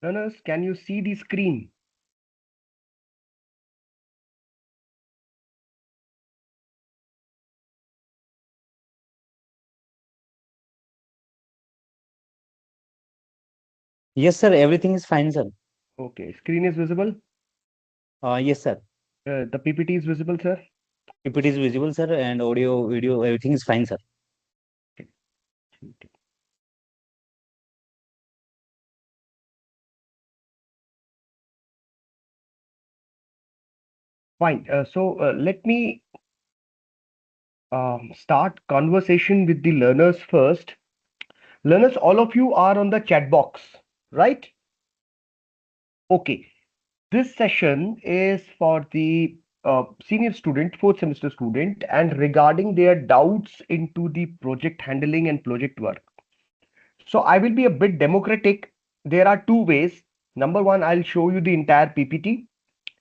Learners, can you see the screen? Yes, sir. Everything is fine, sir. Okay, screen is visible. Yes, sir. The PPT is visible, sir. PPT is visible, sir, and audio, video, everything is fine, sir. Okay. Fine. Let me start conversation with the learners first. Learners, all of you are on the chat box, right? Okay. This session is for the senior student, fourth semester student, and regarding their doubts into the project handling and project work. So I will be a bit democratic. There are two ways. Number one, I'll show you the entire PPT,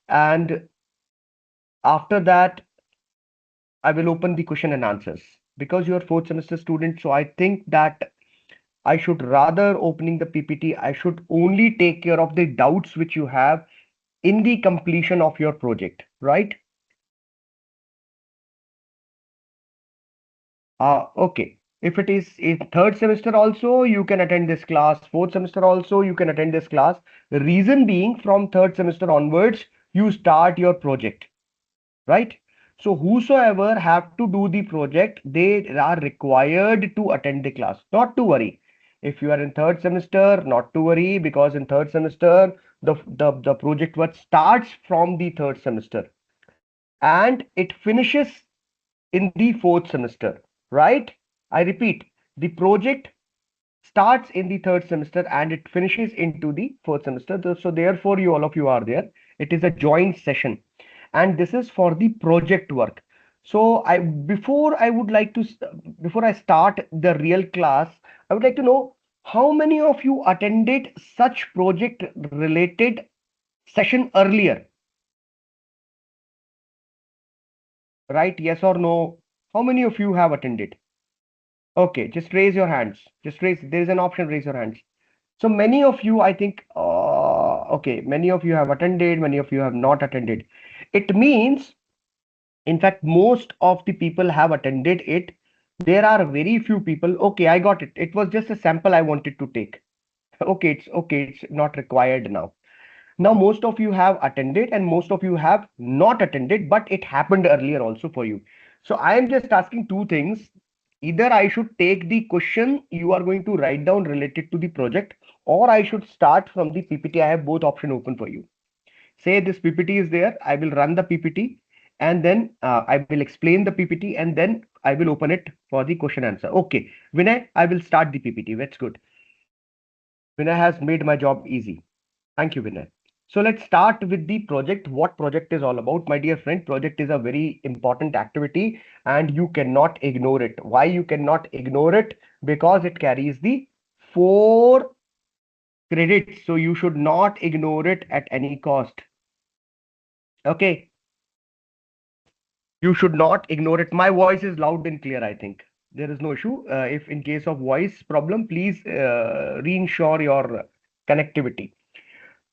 and after that, I will open the question and answers. Because you're fourth semester student, so I think that I should rather opening the PPT, I should only take care of the doubts which you have in the completion of your project, right? Okay. If it is in third semester also, you can attend this class. Fourth semester also, you can attend this class. The reason being from third semester onwards, you start your project, right? So whosoever have to do the project, they are required to attend the class. Not to worry. If you are in third semester, not to worry, because in third semester, the project work starts from the third semester and it finishes in the fourth semester, right? I repeat, the project starts in the third semester and it finishes into the fourth semester. So therefore, you all of you are there. It is a joint session, and this is for the project work. So I would like to before I start the real class, I would like to know how many of you attended such project related session earlier, right? Yes or no? How many of you have attended? Okay, just raise your hands. Just raise. There is an option. Raise your hands. So many of you, I think, okay, many of you have attended, many of you have not attended. It means, in fact, most of the people have attended it. There are very few people. Okay, I got it. It was just a sample I wanted to take. Okay. It's not required now. Now, most of you have attended and most of you have not attended, but it happened earlier also for you. So I am just asking two things. Either I should take the question you are going to write down related to the project, or I should start from the PPT. I have both option open for you. Say this PPT is there. I will run the PPT and then I will explain the PPT and then I will open it for the question answer. Okay, Vinay, I will start the PPT. That's good. Vinay has made my job easy. Thank you, Vinay. So let's start with the project. What project is all about, my dear friend? Project is a very important activity and you cannot ignore it. Why you cannot ignore it? Because it carries the 4 credits. So you should not ignore it at any cost. Okay. You should not ignore it. My voice is loud and clear, I think. There is no issue. If in case of voice problem, please reinsure your connectivity.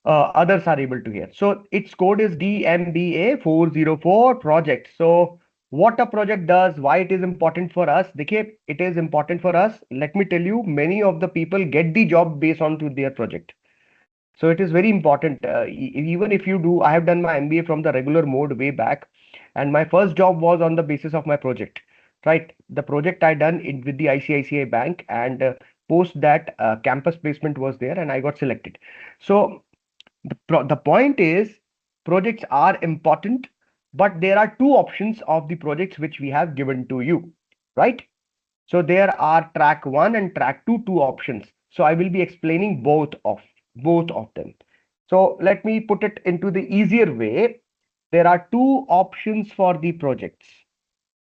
Others are able to hear. So its code is DMBA404 project. So what a project does, why it is important for us. Dekhe, it is important for us. Let me tell you, many of the people get the job based on to their project. So it is very important. Even if you do, I have done my MBA from the regular mode way back, and my first job was on the basis of my project. Right, the project I done it with the ICICI Bank, and post that campus placement was there, and I got selected. So the point is, projects are important, but there are two options of the projects which we have given to you, right? So there are track 1 and track 2, two options. So I will be explaining both of them. So let me put it into the easier way. There are two options for the projects.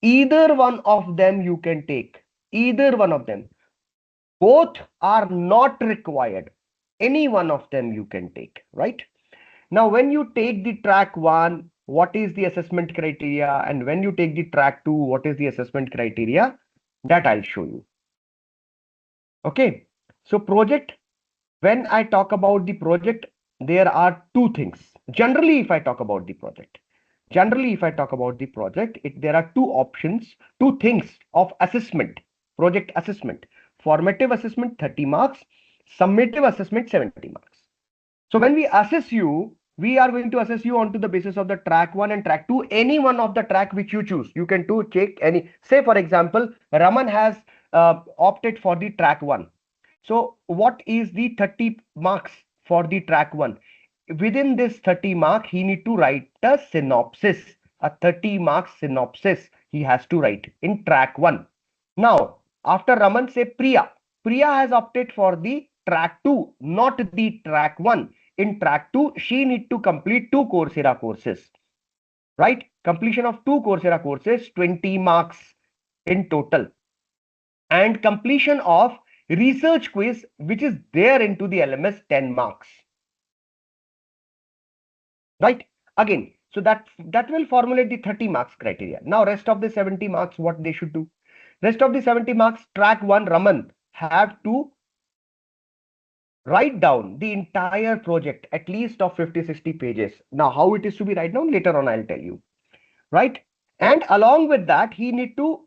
Either one of them you can take. Either one of them. Both are not required. Any one of them you can take, right? Now, when you take the track 1, what is the assessment criteria? And when you take the track 2, what is the assessment criteria? That I'll show you. Okay. So project When I talk about the project, there are two things. Generally, if I talk about the project, there are two options, two things of assessment, project assessment, formative assessment 30 marks, summative assessment 70 marks. So when we assess you, we are going to assess you onto the basis of the track 1 and track 2, any one of the track which you choose. You can do take any, say for example, Raman has opted for the track 1. So what is the 30 marks for the track 1? Within this 30 mark, he need to write a synopsis, a 30 marks synopsis he has to write in track 1. Now, after Raman, say Priya has opted for the track 2, not the track 1. In track 2, she need to complete 2 Coursera courses, right? Completion of 2 Coursera courses, 20 marks in total, and completion of research quiz which is there into the LMS, 10 marks, right? Again, so that will formulate the 30 marks criteria. Now rest of the 70 marks, what they should do? Rest of the 70 marks, track 1, Raman have to write down the entire project, at least of 50-60 pages. Now how it is to be write down, later on I'll tell you, right? And along with that, he need to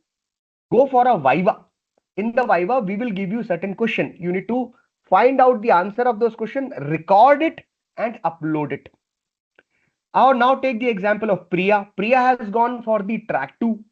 go for a viva. In the viva, we will give you certain question. You need to find out the answer of those question, record it and upload it. Now take the example of Priya. Priya has gone for the track 2.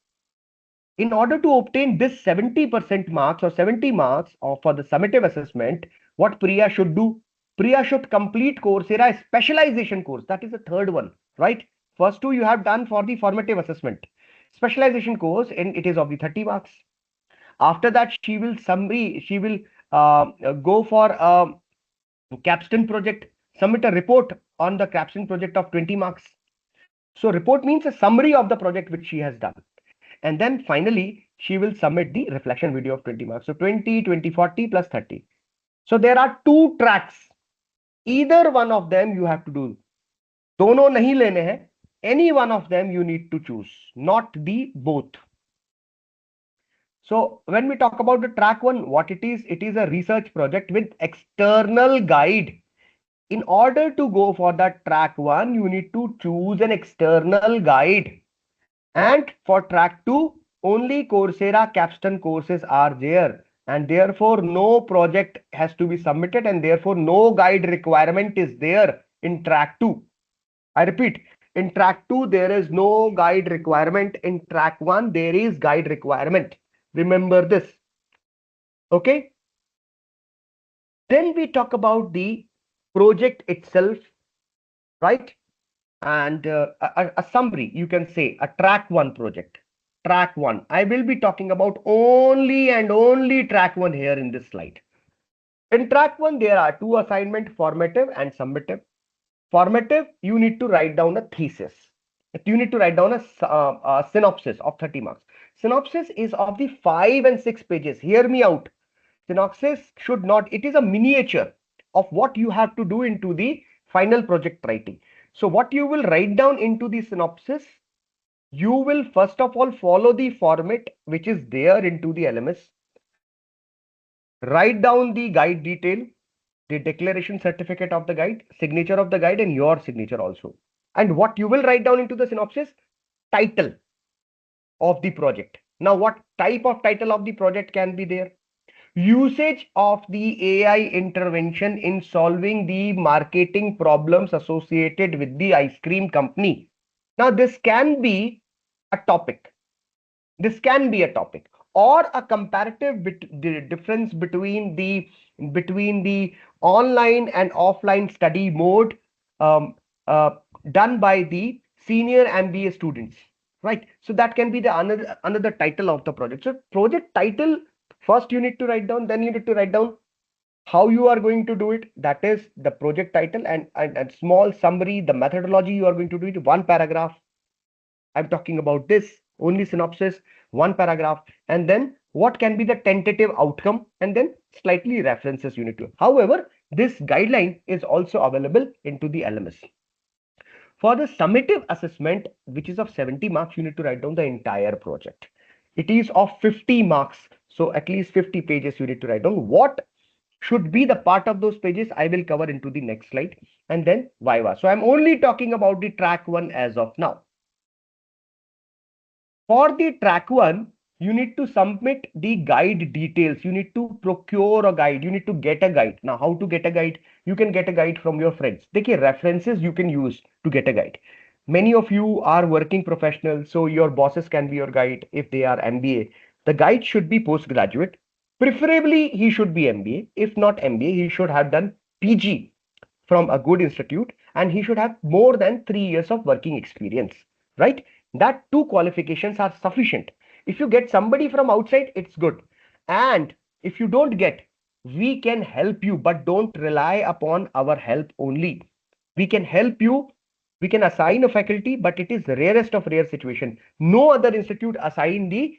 In order to obtain this 70% marks or 70 marks for the summative assessment, what Priya should do? Priya should complete Coursera specialization course. That is the third one, right? First two you have done for the formative assessment. Specialization course, and it is of the 30 marks. After that, she will go for a capstone project, submit a report on the capstone project of 20 marks. So report means a summary of the project which she has done. And then finally, she will submit the reflection video of 20 marks. So 20, 20, 40 plus 30. So there are two tracks. Either one of them you have to do. Dono nahi lene hai. Any one of them you need to choose, not the both. So when we talk about the track 1, what it is a research project with external guide. In order to go for that track 1, you need to choose an external guide. And for track 2, only Coursera capstone courses are there, and therefore no project has to be submitted, and therefore no guide requirement is there in track 2. I repeat, in track 2 there is no guide requirement. In track 1 there is guide requirement. Remember this. Okay. Then we talk about the project itself, right? And a summary, you can say a track 1 project. Track 1. I will be talking about only and only track 1 here in this slide. In track 1, there are two assignments, formative and summative. Formative, you need to write down a thesis. You need to write down a synopsis of 30 marks. Synopsis is of the 5 and 6 pages. Hear me out. Synopsis should not, it is a miniature of what you have to do into the final project writing. So what you will write down into the synopsis, you will first of all follow the format which is there into the LMS. Write down the guide detail, the declaration certificate of the guide, signature of the guide, and your signature also. And what you will write down into the synopsis, title of the project. Now, what type of title of the project can be there? Usage of the AI intervention in solving the marketing problems associated with the ice cream company. Now, this can be a topic. This can be a topic, or a comparative difference between the online and offline study mode um, uh, done by the senior MBA students, right? So that can be the another title of the project. So project title, first you need to write down, then you need to write down how you are going to do it. That is the project title, and small summary, the methodology you are going to do it, one paragraph. I'm talking about this only synopsis, one paragraph, and then what can be the tentative outcome, and then slightly references you need to. However, this guideline is also available into the LMS. For the summative assessment, which is of 70 marks, you need to write down the entire project. It is of 50 marks. So at least 50 pages you need to write down. What should be the part of those pages I will cover into the next slide, and then Viva. So I'm only talking about the track 1 as of now. For the track 1, you need to submit the guide details. You need to procure a guide. You need to get a guide. Now, how to get a guide? You can get a guide from your friends. देखिए, references you can use to get a guide. Many of you are working professionals, so your bosses can be your guide if they are MBA. The guide should be postgraduate. Preferably, he should be MBA. If not MBA, he should have done PG from a good institute, and he should have more than 3 years of working experience, right? That two qualifications are sufficient. If you get somebody from outside, it's good. And if you don't get, we can help you, but don't rely upon our help only. We can help you. We can assign a faculty, but it is rarest of rare situation. No other institute assign the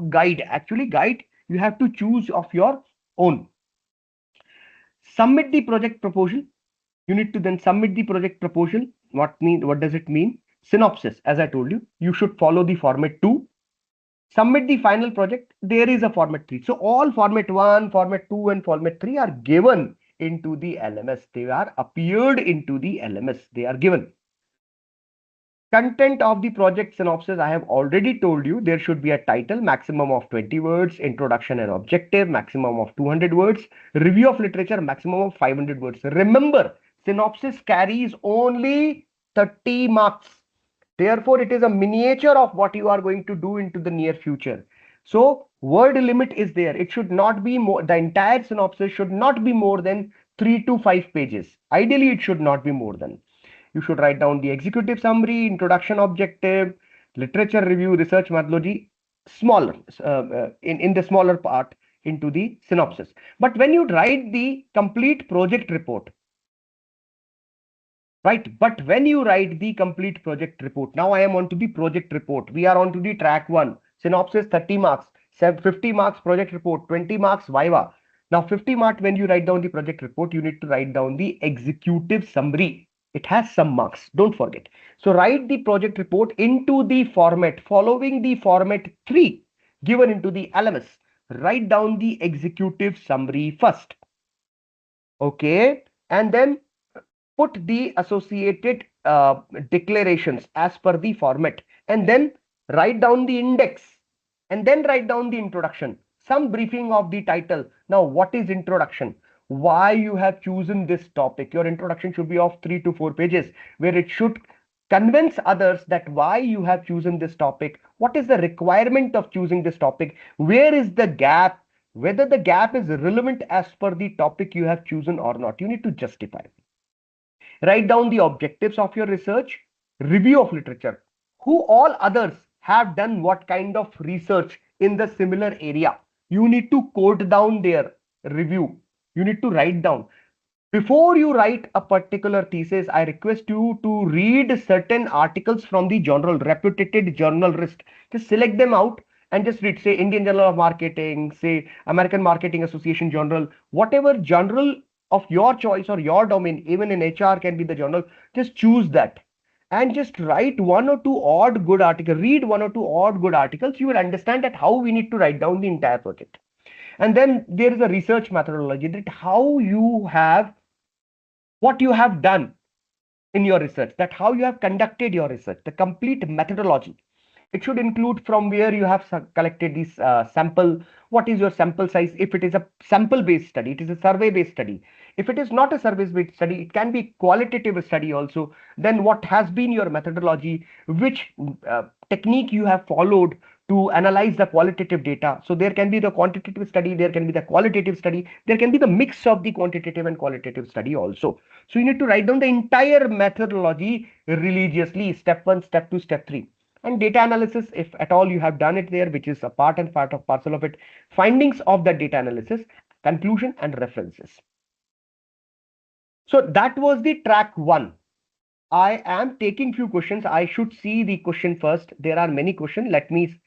guide. Actually, guide you have to choose of your own. Submit the project proposal. You need to then submit the project proposal. What does it mean? Synopsis, as I told you, you should follow the format 2. Submit the final project. There is a format 3. So all format 1, format 2, and format 3 are given into the LMS. They are appeared into the LMS. They are given. Content of the project synopsis, I have already told you there should be a title, maximum of 20 words, introduction and objective, maximum of 200 words, review of literature, maximum of 500 words. Remember, synopsis carries only 30 marks. Therefore, it is a miniature of what you are going to do into the near future. So, word limit is there. It should not be more, the entire synopsis should not be more than 3 to 5 pages. Ideally, it should not be more than. You should write down the executive summary, introduction objective, literature review, research methodology, smaller, in the smaller part into the synopsis. But when you write the complete project report, right? But when you write the complete project report, now I am on to the project report. We are on to the track 1. Synopsis 30 marks, 50 marks project report, 20 marks Viva. Now 50 marks when you write down the project report, you need to write down the executive summary. It has some marks, don't forget. So write the project report into the format, following the format 3 given into the LMS. Write down the executive summary first. Okay, and then put the associated declarations as per the format, and then write down the index, and then write down the introduction, some briefing of the title. Now, what is introduction? Why you have chosen this topic? Your introduction should be of 3 to 4 pages, where it should convince others that why you have chosen this topic, what is the requirement of choosing this topic, where is the gap, whether the gap is relevant as per the topic you have chosen or not. You need to justify. Write down the objectives of your research, review of literature. Who all others have done what kind of research in the similar area? You need to quote down their review. You need to write down. Before you write a particular thesis, I request you to read certain articles from the journal, reputed journalist. Just select them out and just read, say, Indian Journal of Marketing, say, American Marketing Association Journal, whatever journal of your choice or your domain, even in HR can be the journal. Just choose that and just write one or two odd good articles. Read one or two odd good articles. You will understand that how we need to write down the entire project. And then there is a research methodology, that how you have, what you have done in your research, that how you have conducted your research, the complete methodology. It should include from where you have collected this sample, what is your sample size. If it is a sample based study, it is a survey based study. If it is not a survey based study, it can be qualitative study also. Then what has been your methodology, which technique you have followed to analyze the qualitative data. So there can be the quantitative study, there can be the qualitative study, there can be the mix of the quantitative and qualitative study also. So you need to write down the entire methodology religiously, step 1, step 2, step 3. And data analysis, if at all you have done it there, which is a part and parcel of it, findings of the data analysis, conclusion and references. So that was the track 1. I am taking few questions. I should see the question first. There are many questions. Let me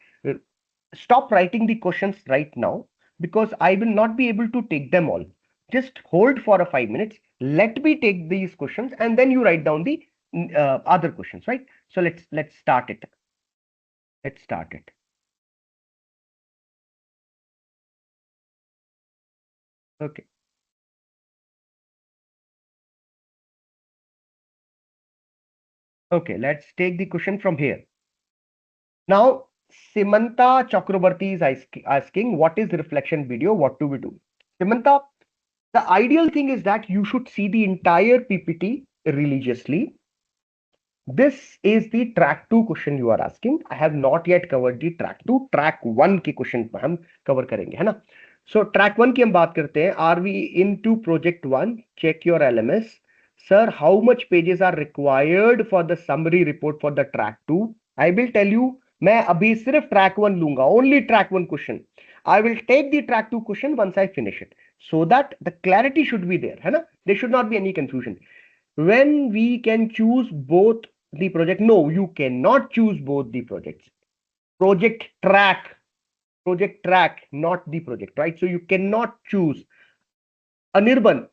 stop writing the questions right now, because I will not be able to take them all. Just hold for a 5 minutes. Let me take these questions and then you write down the other questions, right? So let's start it. Let's start it. Okay. Okay, let's take the question from here. Now, Simanta Chakrabarti is asking, what is reflection video? What do we do? Simanta, the ideal thing is that you should see the entire PPT religiously. This is the track 2 question you are asking. I have not yet covered the track 2. Track 1 के question हम cover करेंगे, है ना? So track 1 की हम बात करते हैं. Are we into project 1? Check your LMS. Sir, how much pages are required for the summary report for the track 2? I will tell you. मैं अभी सिर्फ track 1 लूंगा. Only track 1 question. I will take the track 2 question once I finish it, so that the clarity should be there, है ना? There should not be any confusion. When we can choose both the project, no, you cannot choose both the projects. Project track, not the project, right? So you cannot choose. Anirban,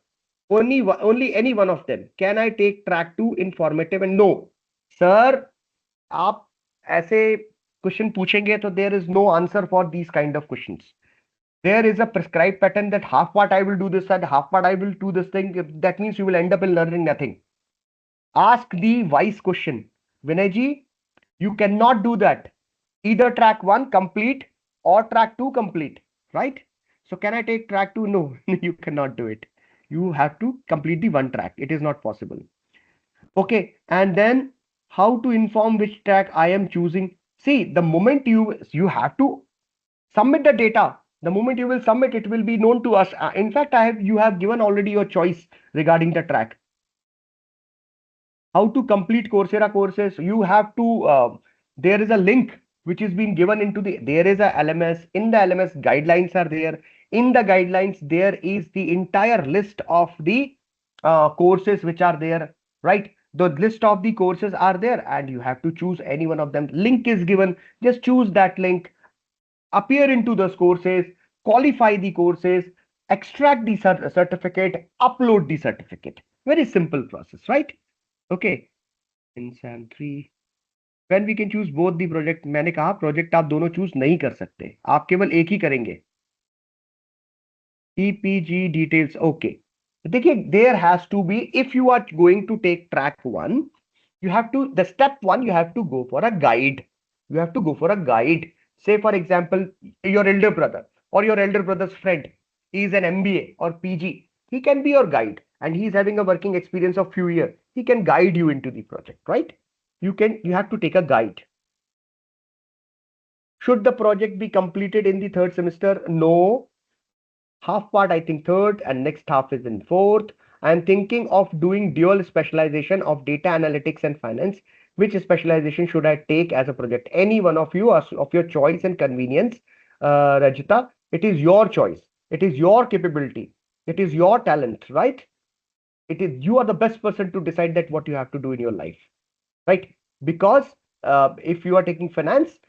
only any one of them. Can I take track 2 informative? And no, sir, आप ऐसे question पूछेंगे तो there is no answer for these kind of questions. There is a prescribed pattern that half part I will do this and half part I will do this thing. That means you will end up in learning nothing. Ask the wise question. Vinayji, you cannot do that. Either track 1 complete or track 2 complete, right? So can I take track 2? No, you cannot do it. You have to complete the one track. It is not possible. Okay, and then how to inform which track I am choosing? See, the moment you have to submit the data. The moment you will submit, it will be known to us. In fact, you have given already your choice regarding the track. How to complete Coursera courses? You have to. There is a link which is being given into the. There is a LMS. In the LMS, guidelines are there. In the guidelines, there is the entire list of the courses which are there. Right. The list of the courses are there, and you have to choose any one of them. Link is given. Just choose that link. Appear into those courses. Qualify the courses. Extract the certificate. Upload the certificate. Very simple process, right? Okay. In SAM 3 when we can choose both the project. मैंने कहा project आप दोनों choose नहीं कर सकते, आप केवल एक ही करेंगे. EPG details. Okay. देखिए, there has to be, if you are going to take track 1, you have to, the step 1, you have to go for a guide. You have to go for a guide. Say for example, your elder brother or your elder brother's friend is an MBA or PG. He can be your guide and he is having a working experience of few years. He can guide you into the project, right? You have to take a guide. Should the project be completed in the third semester? No. Half part, I think, third, and next half is in fourth. I am thinking of doing dual specialization of data analytics and finance. Which specialization should I take as a project? Any one of you, of your choice and convenience, Rajita. It is your choice. It is your capability. It is your talent, right? You are the best person to decide that what you have to do in your life, right? Because if you are taking finance,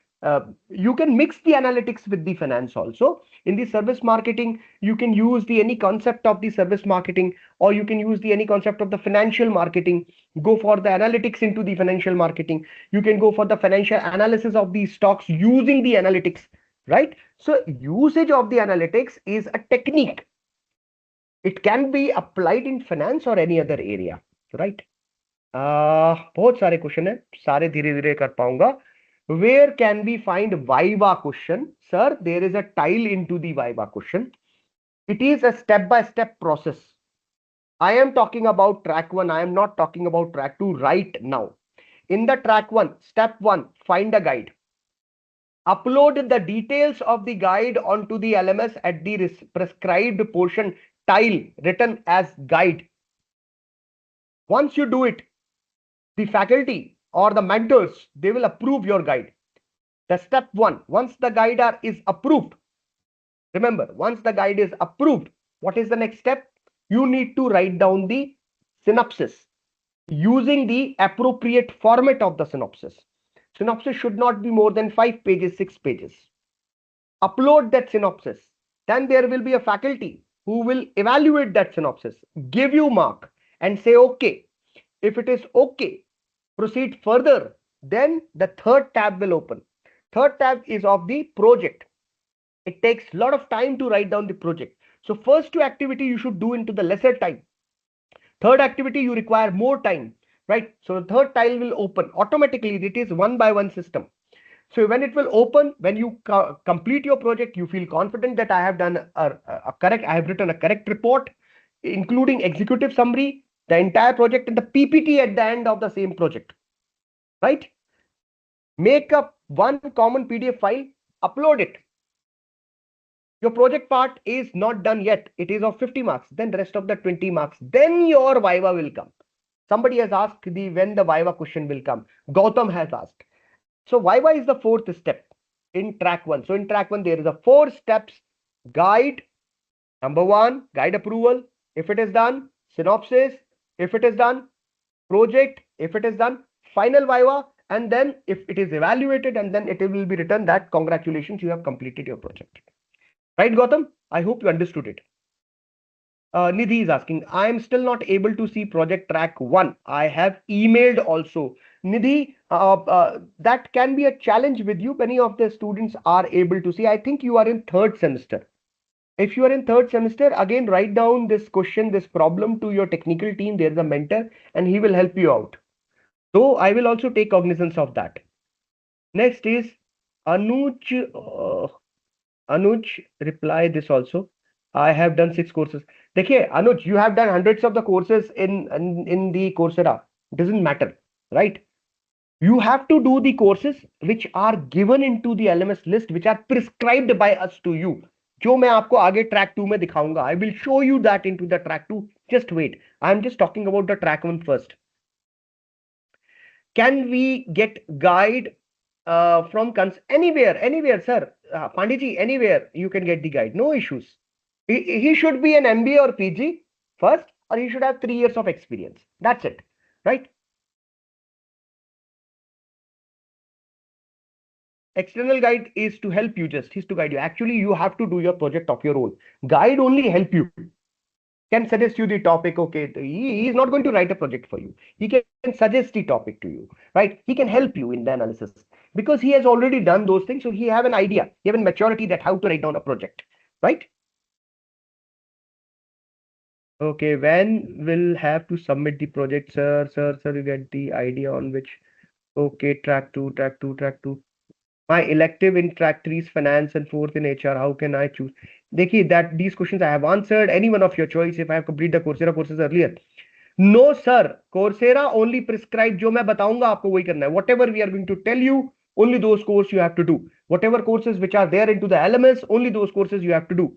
you can mix the analytics with the finance also. In the service marketing, you can use the any concept of the service marketing, or you can use the any concept of the financial marketing. Go for the analytics into the financial marketing. You can go for the financial analysis of the stocks using the analytics, right? So usage of the analytics is a technique. It can be applied in finance or any other area, right? बहुत सारे question है, सारे धीरे धीरे कर पाऊंगा. Where can we find Viva question? Sir, there is a tile into the Viva question. It is a step-by-step process. I am talking about track 1. I am not talking about track 2 right now. In the track 1, step 1, find a guide. Upload the details of the guide onto the LMS at the prescribed portion tile written as guide. Once you do it, the faculty or the mentors, they will approve your guide. The step 1, once the guide is approved, remember, once the guide is approved, what is the next step? You need to write down the synopsis using the appropriate format of the synopsis. Synopsis should not be more than 5 pages, 6 pages. Upload that synopsis. Then there will be a faculty who will evaluate that synopsis, give you mark and say okay. If it is okay, proceed further. Then the third tab will open. Third tab is of the project. It takes a lot of time to write down the project. So first two activity you should do into the lesser time. Third activity you require more time, right? So the third tile will open automatically. It is one by one system. So when it will open, when you complete your project, you feel confident that I have done I have written a correct report, including executive summary, the entire project, and the PPT at the end of the same project, right? Make up one common PDF file, upload it. Your project part is not done yet. It is of 50 marks. Then the rest of the 20 marks. Then your Viva will come. Somebody has asked when the Viva question will come. Gautam has asked. So Viva is the fourth step in track one. So in track one, there is a 4 steps guide. Number 1, guide approval. If it is done, synopsis. If it is done, project. If it is done, final Viva. And then if it is evaluated, and then it will be written that congratulations, you have completed your project. Right, Gautam? I hope you understood it. Nidhi is asking, I am still not able to see project track 1. I have emailed also. Nidhi, that can be a challenge with you. Many of the students are able to see. I think you are in third semester. If you are in third semester, again, write down this question, this problem to your technical team. There is a mentor and he will help you out. So I will also take cognizance of that. Next is Anuj. Anuj, reply this also. I have done 6 courses. देखिए Anuj, you have done hundreds of the courses in the Coursera. It doesn't matter, right? You have to do the courses which are given into the LMS list, which are prescribed by us to you. जो मैं आपको आगे track 2 में दिखाऊंगा. I will show you that into the track 2. Just wait. I am just talking about the track 1 first. Can we get guide from anywhere, sir? Panditji, anywhere you can get the guide. No issues. He should be an MBA or PG first, or he should have 3 years of experience. That's it, right? External guide is to help you, just he's to guide you. Actually, you have to do your project of your own. Guide only help you. Can suggest you the topic. Okay, he is not going to write a project for you. He can suggest the topic to you, right? He can help you in the analysis because he has already done those things. So he have an idea, he have a maturity that how to write down a project, right? Okay, when will have to submit the project, sir? Sir, you get the idea on which. Okay, track 2, track 2, track 2. My elective in track 3 is finance and 4th in HR. How can I choose? देखिए, that these questions I have answered. Any one of your choice if I have completed the Coursera courses earlier. No, sir. Coursera only prescribe जो मैं बताऊंगा आपको वही करना है. Whatever we are going to tell you, only those courses you have to do. Whatever courses which are there into the LMS, only those courses you have to do.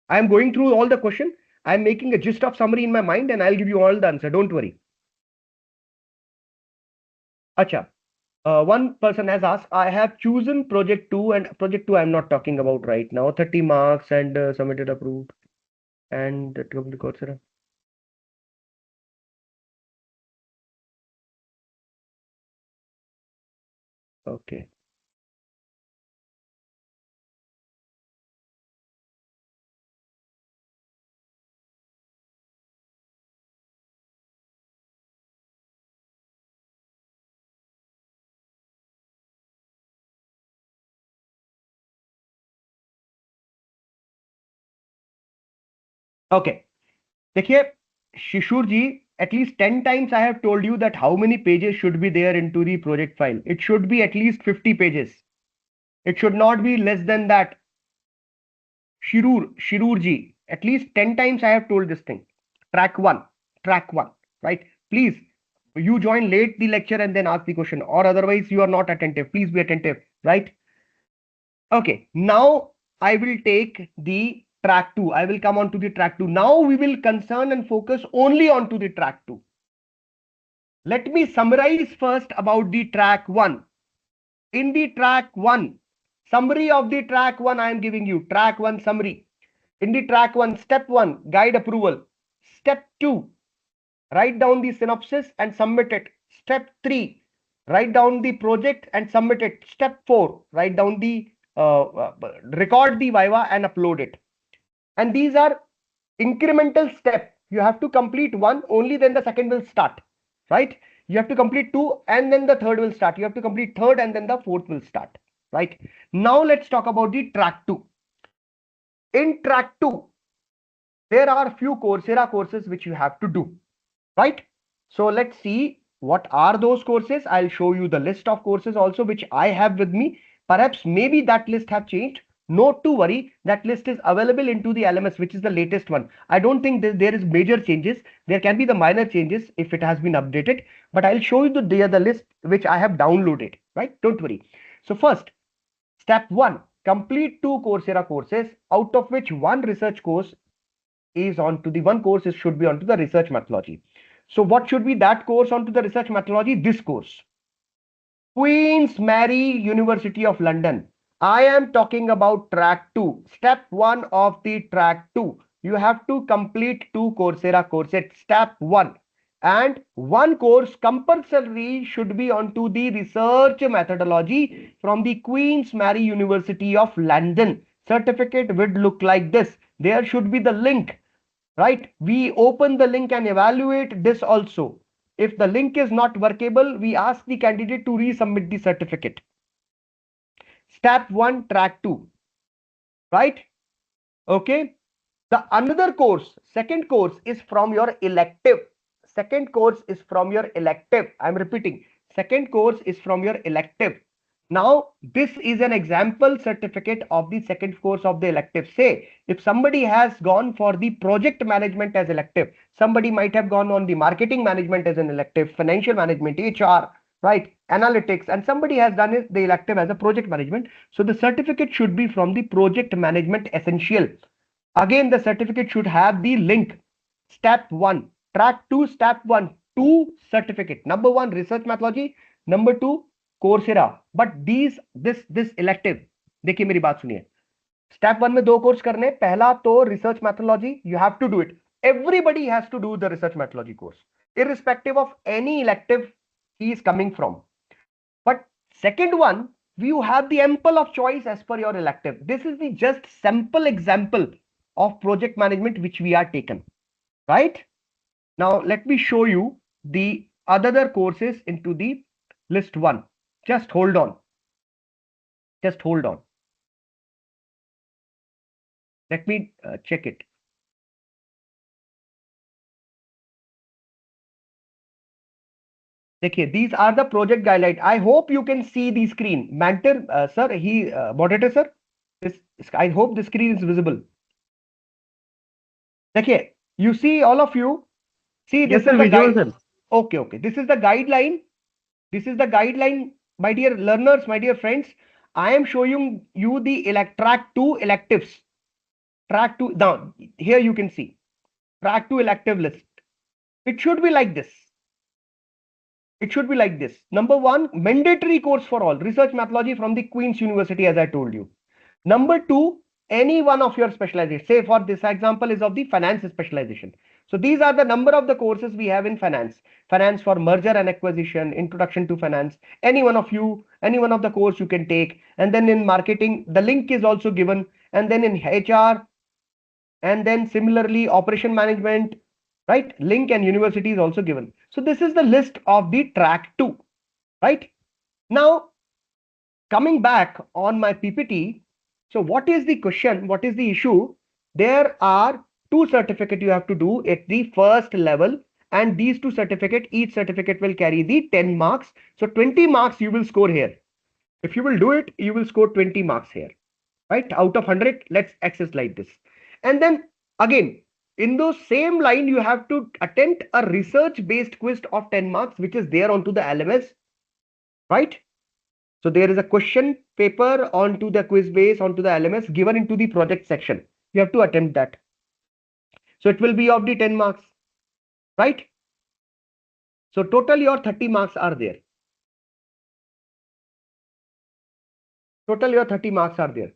I am going through all the question. I am making a gist of summary in my mind and I'll give you all the answer. Don't worry. Acha. One person has asked, I have chosen project 2 and project 2 I'm not talking about right now. 30 marks and submitted approved and Coursera. Okay. Okay. देखिए Shishur ji, at least 10 times I have told you that how many pages should be there into the project file. It should be at least 50 pages. It should not be less than that. Shirur ji, at least 10 times I have told this thing. Track 1, right? Please, you join late the lecture and then ask the question, or otherwise you are not attentive. Please be attentive, right? Okay, now I will take the track 2. I will come on to the track 2. Now we will concern and focus only on to the track 2. Let me summarize first about the track 1. In the track 1, summary of the track 1 I am giving you. Track 1 summary. In the track 1, step 1, guide approval. Step 2, write down the synopsis and submit it. Step 3, write down the project and submit it. Step 4, write down the record the Viva and upload it. And these are incremental step. You have to complete one, only then the second will start, right? You have to complete two and then the third will start. You have to complete third and then the fourth will start, right? Now let's talk about the track 2. In track 2, there are few Coursera courses which you have to do, right? So let's see what are those courses. I'll show you the list of courses also which I have with me. Perhaps maybe that list have changed. Not to worry, that list is available into the LMS, which is the latest one. I don't think there is major changes. There can be the minor changes if it has been updated, but I'll show you the list which I have downloaded, right? Don't worry. So first, step 1, complete 2 Coursera courses, out of which one research course is onto the one course is should be onto the research methodology. So what should be that course onto the research methodology? This course, Queen's Mary University of London. I am talking about track 2, step 1 of the track 2. You have to complete 2 Coursera courses, step 1, and one course compulsory should be onto the research methodology from the Queen's Mary University of London. Certificate would look like this. There should be the link, right? We open the link and evaluate this also. If the link is not workable, we ask the candidate to resubmit the certificate. Step 1, track 2, right? Okay. The another course, second course is from your elective. Second course is from your elective. I'm repeating. Second course is from your elective. Now, this is an example certificate of the second course of the elective. Say, if somebody has gone for the project management as elective, somebody might have gone on the marketing management as an elective, financial management, HR, right, analytics, and somebody has done it, the elective as a project management. So the certificate should be from the project management essential. Again, the certificate should have the link. Step 1, track 2, step 1, 2 certificate. Number 1, research methodology. Number 2, Coursera. But this elective, देखिए मेरी बात सुनिए. Step 1 में 2 course करने. पहला तो research methodology, you have to do it. Everybody has to do the research methodology course, irrespective of any elective he is coming from. But second one, you have the ample of choice as per your elective. This is the just sample example of project management which we are taken, right? Now let me show you the other courses into the list 1. Just hold on. Just hold on. Let me check it. देखिए, these are the project guidelines. I hope you can see the screen. Mentor, sir, moderator, sir. I hope the screen is visible. देखिए, you see all of you. See, this Yes, is sir. the Visual, guide. sir. Okay, okay. This is the guideline. This is the guideline, my dear learners, my dear friends. I am showing you the track 2 electives. Track 2. Now, here you can see track 2 elective list. It should be like this. It should be like this. Number 1, mandatory course for all. Research methodology from the Queen's University, as I told you. Number 2, any one of your specialization. Say for this example is of the finance specialization. So these are the number of the courses we have in finance. Finance for merger and acquisition, introduction to finance. Any one of you, any one of the course you can take. And then in marketing, the link is also given. And then in HR, and then similarly operation management, right? Link and university is also given. So this is the list of the track 2, right? Now, coming back on my PPT, so what is the question? What is the issue? There are 2 certificates you have to do at the first level, and these 2 certificates, each certificate will carry the 10 marks. So 20 marks you will score here. If you will do it, you will score 20 marks here, right? Out of 100, let's access like this. And then again, in those same line, you have to attempt a research based quiz of 10 marks, which is there onto the LMS, right? So there is a question paper onto the quiz base onto the LMS given into the project section. You have to attempt that. So it will be of the 10 marks, right? So total your 30 marks are there. Total your 30 marks are there.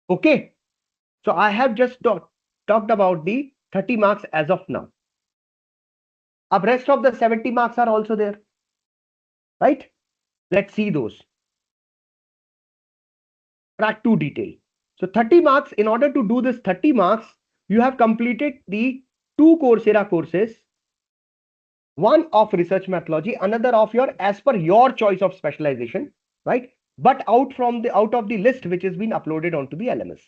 Okay. So I have just talked about the 30 marks as of now. Ab rest of the 70 marks are also there, right? Let's see those. track 2 detail. So 30 marks, in order to do this 30 marks, you have completed the 2 Coursera courses, one of research methodology, another of your as per your choice of specialization, right? But out of the list which has been uploaded onto the LMS.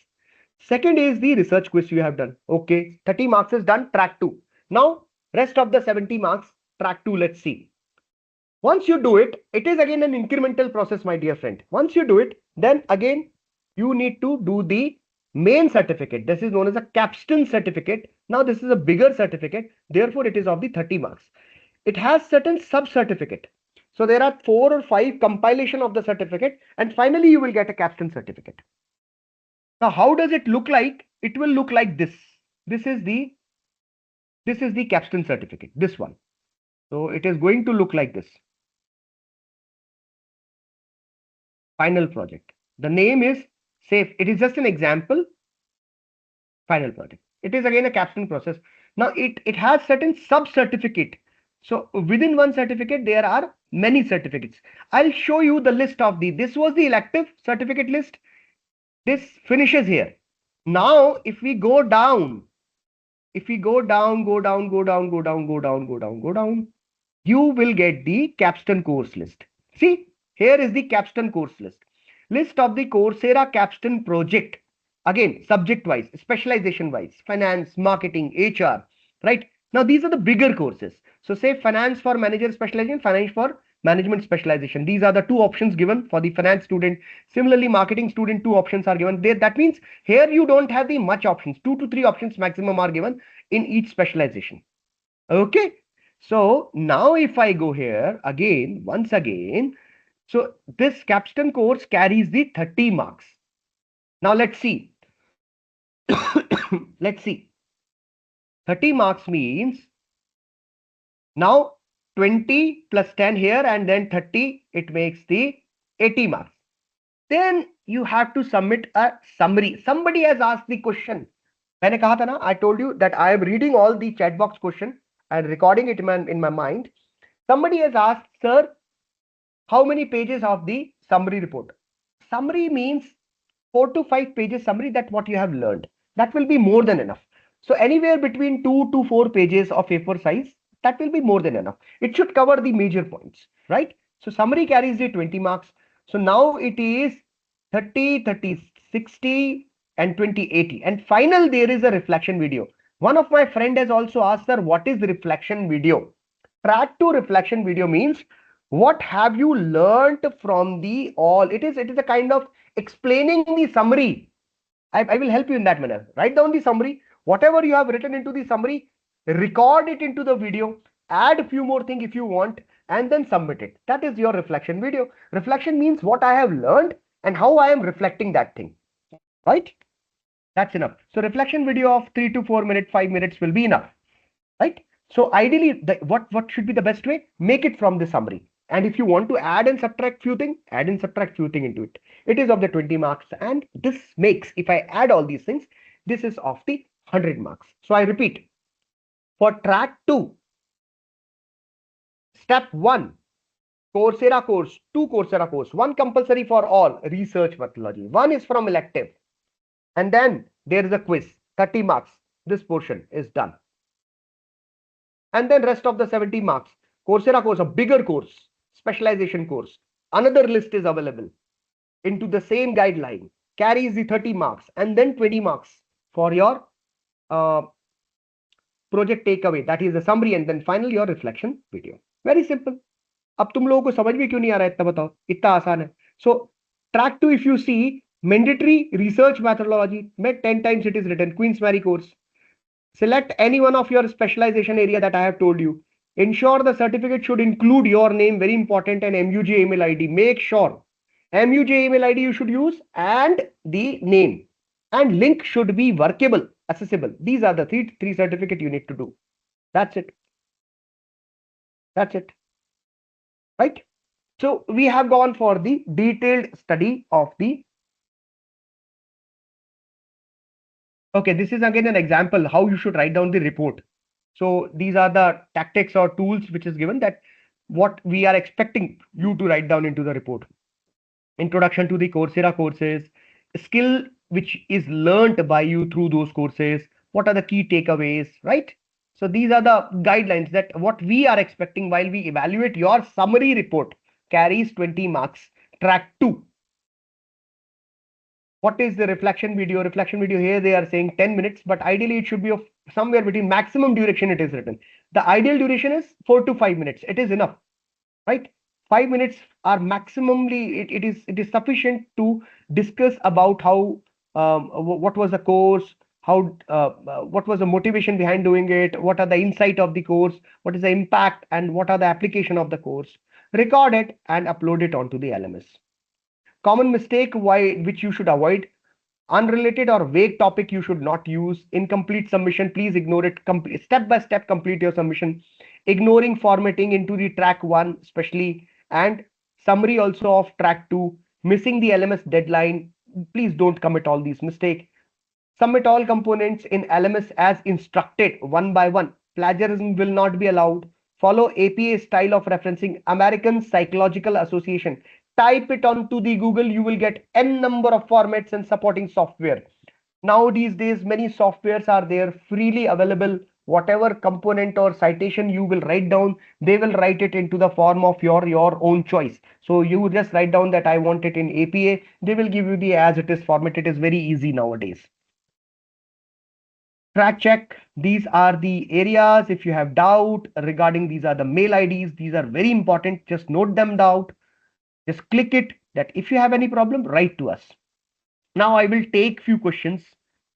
Second is the research quiz you have done. Okay, 30 marks is done, track 2. Now, rest of the 70 marks, track 2, let's see. Once you do it, it is again an incremental process, my dear friend. Once you do it, then again, you need to do the main certificate. This is known as a capstone certificate. Now, this is a bigger certificate. Therefore, it is of the 30 marks. It has certain sub-certificate. So, there are 4 or 5 compilation of the certificate. And finally, you will get a capstone certificate. Now, how does it look like? It will look like this. This is the capstone certificate, this one. So, it is going to look like this. Final project. The name is safe. It is just an example. Final project. It is again a capstone process. Now it has certain sub certificate. So within one certificate there are many certificates. I'll show you the list of this was the elective certificate list. This finishes here. Now if we go down, go down, you will get the capstone course list. See, here is the capstone course list. List of the Coursera capstone project. Again, subject wise, specialization wise, finance, marketing, HR, right? Now, these are the bigger courses. So say finance for manager specialization, finance for management specialization. These are the two options given for the finance student. Similarly, marketing student, two options are given. That means here you don't have the much options. 2 to 3 options maximum are given in each specialization. Okay. So now if I go here again, once again, so this capstone course carries the 30 marks. Now let's see. Let's see. 30 marks means now 20 plus 10 here and then 30, it makes the 80 marks. Then you have to submit a summary. Somebody has asked the question. मैंने कहा था ना, I told you that I am reading all the chat box question and recording it in my mind. Somebody has asked, sir, how many pages of the summary report? Summary means 4 to 5 pages summary, that what you have learned. That will be more than enough. So anywhere between 2 to 4 pages of A4 size, that will be more than enough. It should cover the major points, right? So summary carries the 20 marks. So now it is 30, 30, 60 and 20, 80. And final, there is a reflection video. One of my friend has also asked, sir, what is reflection video? Track to reflection video means what have you learned from the all. It is a kind of explaining the summary. I will help you in that manner. Write down the summary. Whatever you have written into the summary, record it into the video, add a few more things if you want, and then submit it. That is your reflection video. Reflection means what I have learned and how I am reflecting that thing. Right? That's enough. So reflection video of 3 to 4 minutes, 5 minutes will be enough. Right? So ideally, what should be the best way? Make it from the summary. And if you want to add and subtract few things, add and subtract few things into it. It is of the 20 marks. And this makes, if I add all these things, this is of the 100 marks. So I repeat, for track 2, step 1, Coursera course, 2 Coursera course, 1 compulsory for all, research methodology. 1 is from elective. And then there is a quiz, 30 marks. This portion is done. And then rest of the 70 marks. Coursera course, a bigger course, specialization course. Another list is available into the same guideline, carries the 30 marks and then 20 marks for your project takeaway. That is the summary and then finally your reflection video. Very simple. अब तुम लोगों को समझ में क्यों नहीं आ रहा है इतना बताओ, इतना आसान है. So track 2 if you see mandatory research methodology में 10 times it is written Queen's Mary course. Select any one of your specialization area that I have told you. Ensure the certificate should include your name, very important, and MUJ email ID. Make sure MUJ email ID you should use and the name. And link should be workable, accessible. These are the three certificate you need to do. That's it. That's it. Right? So we have gone for the detailed study of the. Okay, this is again an example how you should write down the report. So these are the tactics or tools which is given, that what we are expecting you to write down into the report. Introduction to the Coursera courses, skill which is learnt by you through those courses, what are the key takeaways, right? So these are the guidelines that what we are expecting while we evaluate your summary report carries 20 marks. Track 2, what is the reflection video here they are saying 10 minutes, but ideally it should be of somewhere between maximum duration it is written. The ideal duration is 4 to 5 minutes, it is enough, right? 5 minutes are maximally it is sufficient to discuss about how what was the course, how what was the motivation behind doing it, what are the insight of the course, what is the impact, and what are the application of the course. Record it and upload it onto the LMS. Common mistake why which you should avoid: unrelated or vague topic you should not use. Incomplete submission, please ignore it. Step by step complete your submission. Ignoring formatting into the track 1 especially, and summary also of track 2. Missing the LMS deadline, please don't commit all these mistakes. Submit all components in LMS as instructed one by one. Plagiarism will not be allowed. Follow APA style of referencing. American Psychological Association. Type it onto the Google, you will get n number of formats and supporting software. Now these days many softwares are there freely available. Whatever component or citation you will write down, they will write it into the form of your own choice. So you just write down that I want it in APA, they will give you the as it is format. It is very easy nowadays. Track check, these are the areas. If you have doubt regarding, these are the mail IDs, these are very important, just note them down, just click it, that if you have any problem write to us. Now I will take few questions.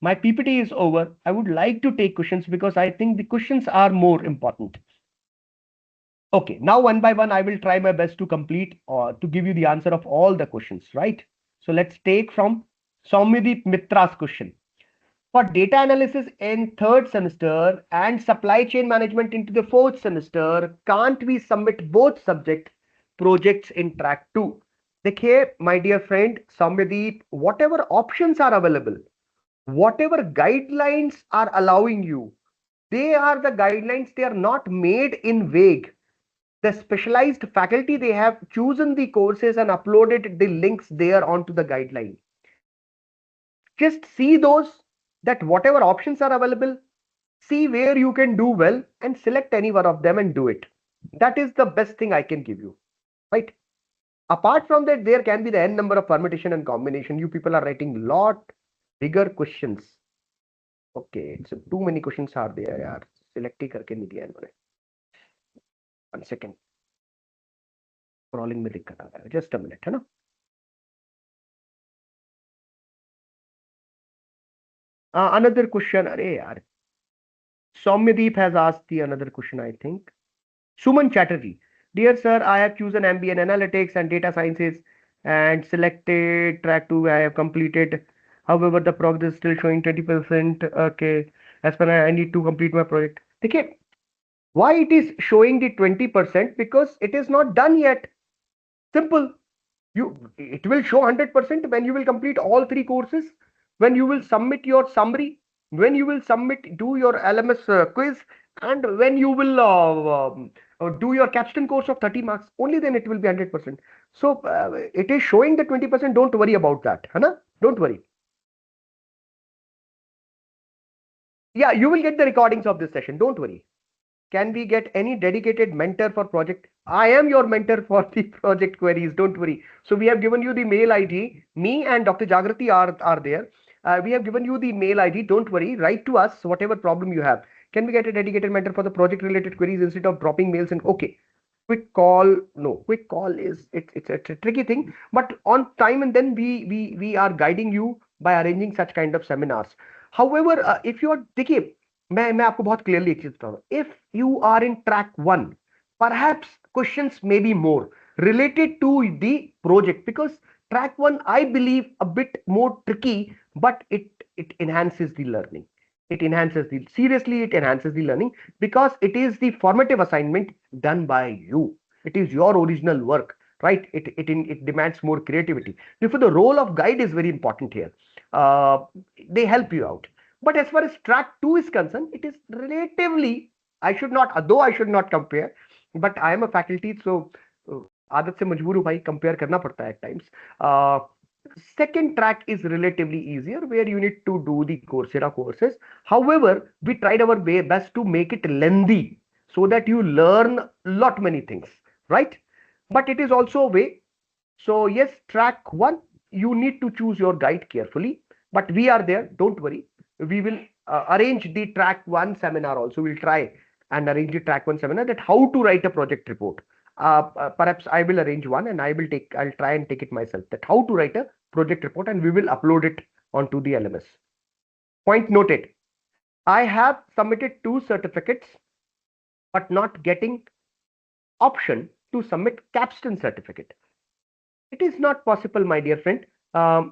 My PPT is over. I would like to take questions because I think the questions are more important. Okay, now one by one I will try my best to complete or to give you the answer of all the questions, right? So let's take from Soumyadeep Mitra's question. For data analysis in third semester and supply chain management into the fourth semester, can't we submit both subject projects in track 2? देखिए my dear friend Soumyadeep, whatever options are available, whatever guidelines are allowing you, they are the guidelines, they are not made in vague. The specialized faculty, they have chosen the courses and uploaded the links there onto the guideline. Just see those, that whatever options are available, see where you can do well and select any one of them and do it. That is the best thing I can give you, right? Apart from that, there can be the n number of permutation and combination. You people are writing lot bigger questions. Okay, so too many questions are there यार, select ही करके नहीं दिया इन्होंने. 1 second, scrolling में दिक्कत आ रहा है, just a minute, है ना? Another question, अरे यार, Soumyadeep has asked the another question, I think. Suman Chatterjee. Dear sir, I have chosen MBA in analytics and data sciences and selected track 2. I have completed. However, the progress is still showing 20%. Okay. As per I need to complete my project. Okay. Why it is showing the 20%? Because it is not done yet. Simple. It will show 100% when you will complete all 3 courses, when you will submit your summary, when you will do your LMS quiz, and when you will do your capstone course of 30 marks. Only then it will be 100%. So it is showing the 20%. Don't worry about that, Hana? Don't worry. Yeah, you will get the recordings of this session. Don't worry. Can we get any dedicated mentor for project? I am your mentor for the project queries. Don't worry. So we have given you the mail ID. Me and Dr. Jagrati are there. We have given you the mail ID. Don't worry. Write to us whatever problem you have. Can we get a dedicated mentor for the project related queries instead of dropping mails? And okay, quick call. No, quick call is it's a tricky thing. But on time, and then we are guiding you by arranging such kind of seminars. However, if you are देखिए, मैं आपको बहुत clearly एक चीज बता रहा हूं. If you are in track 1, perhaps questions may be more related to the project, because track 1 I believe a bit more tricky, but it enhances the learning. It enhances the learning because it is the formative assignment done by you. It is your original work, right? It demands more creativity. Therefore the role of guide is very important here. uh, they help you out. But as far as track 2 is concerned, it is relatively, though I should not compare, but I am a faculty, so आदत से मजबूर हूं भाई, compare करना पड़ता है at times. second track is relatively easier, where you need to do the Coursera courses. However, we tried our best to make it lengthy so that you learn lot many things, right? But it is also a way. So yes, track one, you need to choose your guide carefully, but we are there, don't worry. We will arrange the track one seminar also. We'll try and arrange the track one seminar, that how to write a project report. Perhaps I will arrange one, and I'll try and take it myself, that how to write a project report, and we will upload it onto the LMS. Point noted. I have submitted 2 certificates, but not getting option to submit capstone certificate. It is not possible, my dear friend.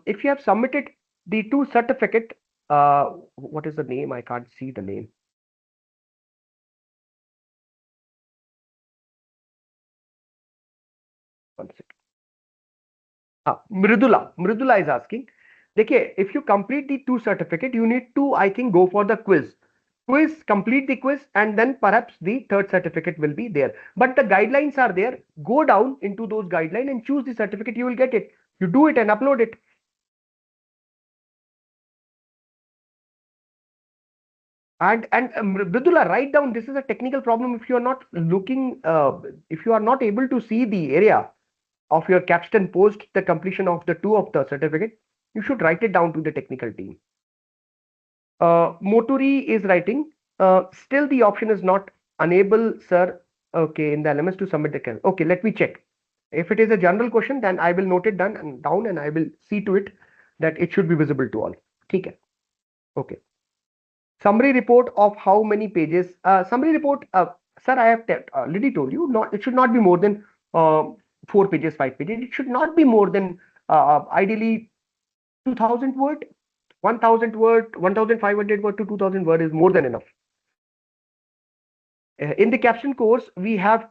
If you have submitted the 2 certificate, what is the name? I can't see the name. One second. Mridula is asking. Okay, if you complete the 2 certificate, you need to, I think, go for the quiz. Complete the quiz, and then perhaps the third certificate will be there. But the guidelines are there. Go down into those guidelines and choose the certificate. You will get it. You do it and upload it. And Mridula, write down, this is a technical problem. If you are not looking, if you are not able to see the area of your capstone post the completion of the 2 of the certificate, you should write it down to the technical team. Moturi is writing, still the option is not unable, sir. Okay, in the LMS to submit the can. Okay, let me check. If it is a general question, then I will note it down, and I will see to it that it should be visible to all. Okay. Okay. Summary report of how many pages? Summary report, sir, I have already told you, not, it should not be more than 4 pages, 5 pages. It should not be more than ideally 2000 word, 1000 word, 1500 word to 2000 word is more than enough. In the caption course, we have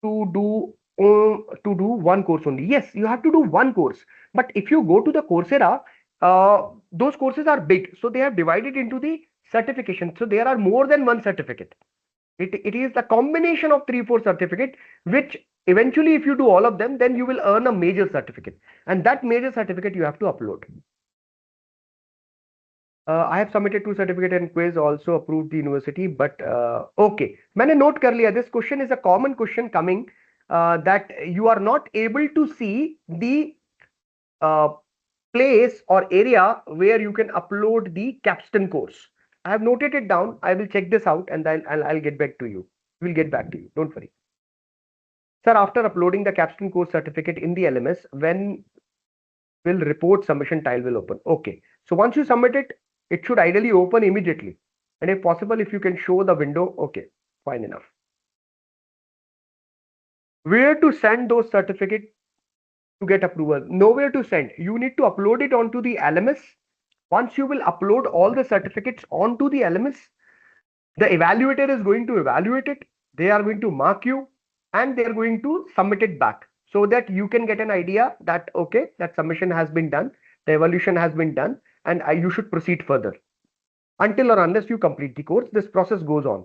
to do one course only. Yes, you have to do one course. But if you go to the Coursera, those courses are big, so they have divided into the certification. So there are more than one certificate. It is the combination of 3-4 certificate, which eventually, if you do all of them, then you will earn a major certificate, and that major certificate you have to upload. I have submitted 2 certificate and quiz also approved the university, but okay. मैंने note कर लिया. This question is a common question coming, that you are not able to see the uh, place or area where you can upload the capstone course. I have noted it down. I will check this out, and then I'll get back to you. We'll get back to you. Don't worry. Sir, after uploading the capstone course certificate in the LMS, when will report submission tile will open? Okay. So once you submit it, it should ideally open immediately. And if possible, if you can show the window, okay, fine enough. Where to send those certificates to get approval? Nowhere to send. You need to upload it onto the LMS. Once you will upload all the certificates onto the LMS, the evaluator is going to evaluate it. They are going to mark you, and they are going to submit it back, so that you can get an idea that, okay, that submission has been done, the evaluation has been done, and you should proceed further. Until or unless you complete the course, this process goes on.